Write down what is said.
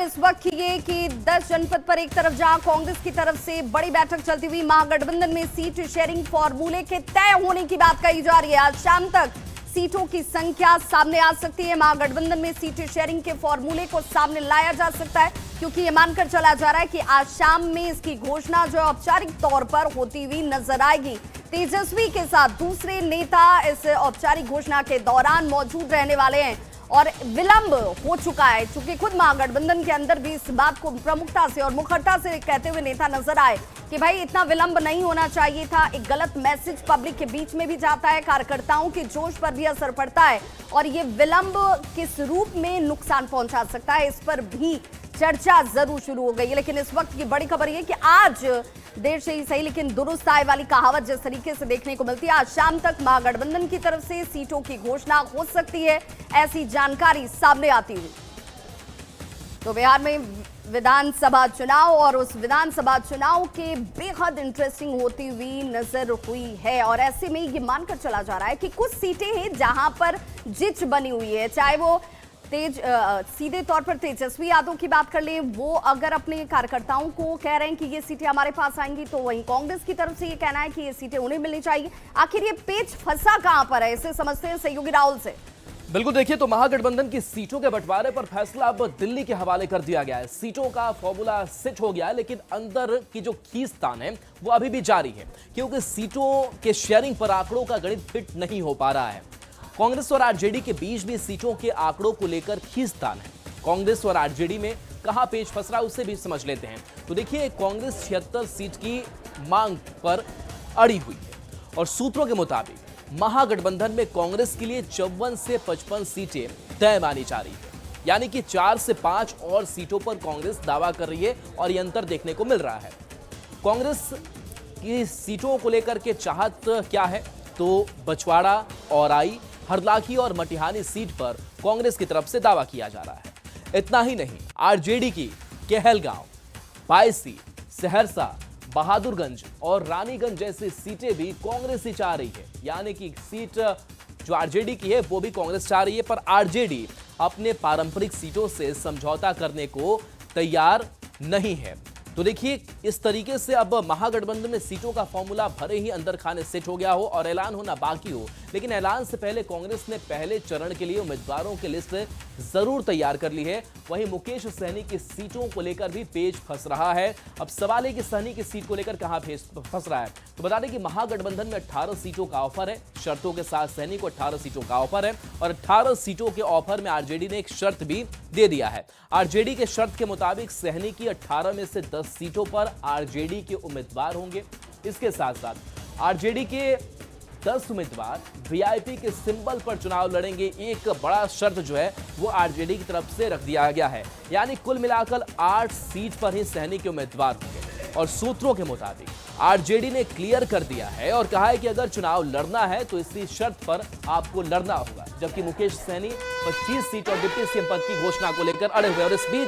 इस वक्त ये कि 10 जनपद पर एक तरफ जहां कांग्रेस की तरफ से बड़ी बैठक चलती हुई महागठबंधन में सीट शेयरिंग फॉर्मूले के तय होने की बात कही जा रही है। आज शाम तक सीटों की संख्या सामने आ सकती है। महागठबंधन में सीट शेयरिंग के फॉर्मूले को सामने लाया जा सकता है, क्योंकि ये मानकर चला जा रहा है कि आज शाम में इसकी घोषणा जो औपचारिक तौर पर होती हुई नजर आएगी। तेजस्वी के साथ दूसरे नेता इस औपचारिक घोषणा के दौरान मौजूद रहने वाले हैं और विलंब हो चुका है, क्योंकि खुद महागठबंधन के अंदर भी इस बात को प्रमुखता से और मुखरता से कहते हुए नेता नजर आए कि भाई इतना विलंब नहीं होना चाहिए था। एक गलत मैसेज पब्लिक के बीच में भी जाता है, कार्यकर्ताओं के जोश पर भी असर पड़ता है और ये विलंब किस रूप में नुकसान पहुंचा सकता है, इस पर भी चर्चा जरूर शुरू हो गई है। लेकिन इस वक्त की बड़ी खबर यह कि आज देर से ही सही लेकिन दुरुस्त आए वाली कहावत जिस तरीके से देखने को मिलती है, आज शाम तक महागठबंधन की तरफ से सीटों की घोषणा हो सकती है, ऐसी जानकारी सामने आती हुई। तो बिहार में विधानसभा चुनाव और उस विधानसभा चुनाव के बेहद इंटरेस्टिंग होती हुई नजर हुई है और ऐसे में ये मानकर चला जा रहा है कि कुछ सीटें हैं जहां पर जिच बनी हुई है, चाहे वो सीधे तौर पर तेजस्वी यादव की बात कर ले, वो अगर अपने कार्यकर्ताओं को कह रहे हैं कि ये सीटें हमारे पास आएंगी, तो वहीं कांग्रेस की तरफ से ये कहना है कि ये सीटें उन्हें मिलनी चाहिए। आखिर ये पेच फंसा कहां पर है, इसे समझते हैं सहयोगी राहुल से। बिल्कुल, देखिए तो महागठबंधन की सीटों के बंटवारे पर फैसला अब दिल्ली के हवाले कर दिया गया है। सीटों का फॉर्मूला सेट हो गया है, लेकिन अंदर की जो खींचतान है वो अभी भी जारी है, क्योंकि सीटों के शेयरिंग पर आंकड़ों का गणित फिट नहीं हो पा रहा है। कांग्रेस और आरजेडी के बीच भी सीटों के आंकड़ों को लेकर खींचतान है। कांग्रेस और आरजेडी में कहां पेच फंस रहा है उसे भी समझ लेते हैं। तो देखिए, कांग्रेस 76 सीट की मांग पर अड़ी हुई है और सूत्रों के मुताबिक महागठबंधन में कांग्रेस के लिए 54 से 55 सीटें तय मानी जा रही है, यानी कि 4 से 5 और सीटों पर कांग्रेस दावा कर रही है और यह अंतर देखने को मिल रहा है। कांग्रेस की सीटों को लेकर के चाहत क्या है, तो बछवाड़ा, औराई, हरलाखी और मटिहानी सीट पर कांग्रेस की तरफ से दावा किया जा रहा है। इतना ही नहीं, आरजेडी की कहलगांव, बायसी, सहरसा, बहादुरगंज और रानीगंज जैसी सीटें भी कांग्रेस ही चाह रही है, यानी कि सीट जो आरजेडी की है वो भी कांग्रेस चाह रही है, पर आरजेडी अपने पारंपरिक सीटों से समझौता करने को तैयार नहीं है। तो देखिए, इस तरीके से अब महागठबंधन में सीटों का फॉर्मूला भले ही अंदर खाने सेट हो गया हो और ऐलान होना बाकी हो, लेकिन ऐलान से पहले कांग्रेस ने पहले चरण के लिए उम्मीदवारों की लिस्ट जरूर तैयार कर ली है। वहीं मुकेश सहनी की सीटों को लेकर भी पेच फंस रहा है। अब सवाल है कि सहनी की सीट को लेकर कहां पेच फंस रहा है। तो बता दें कि महागठबंधन में 18 सीटों का ऑफर है, शर्तों के साथ सहनी को 18 सीटों का ऑफर है और 18 सीटों के ऑफर में आरजेडी ने एक शर्त भी दे दिया है। आरजेडी के शर्त के मुताबिक सहनी की 18 में से 10 सीटों पर आरजेडी के उम्मीदवार होंगे। इसके साथ साथ आरजेडी के 10 उम्मीदवार वीआईपी के सिंबल पर चुनाव लड़ेंगे। एक बड़ा शर्त जो है वो आरजेडी की तरफ से रख दिया गया है, यानी कुल मिलाकर 8 सीट पर ही सहनी के उम्मीदवार होंगे। और सूत्रों के मुताबिक आरजेडी ने क्लियर कर दिया है और कहा है कि अगर चुनाव लड़ना है तो इसी शर्त पर आपको लड़ना होगा। जबकि मुकेश सहनी 25 सीट और डिप्टी सीएम पद की घोषणा को लेकर अड़े हुए और इस बीच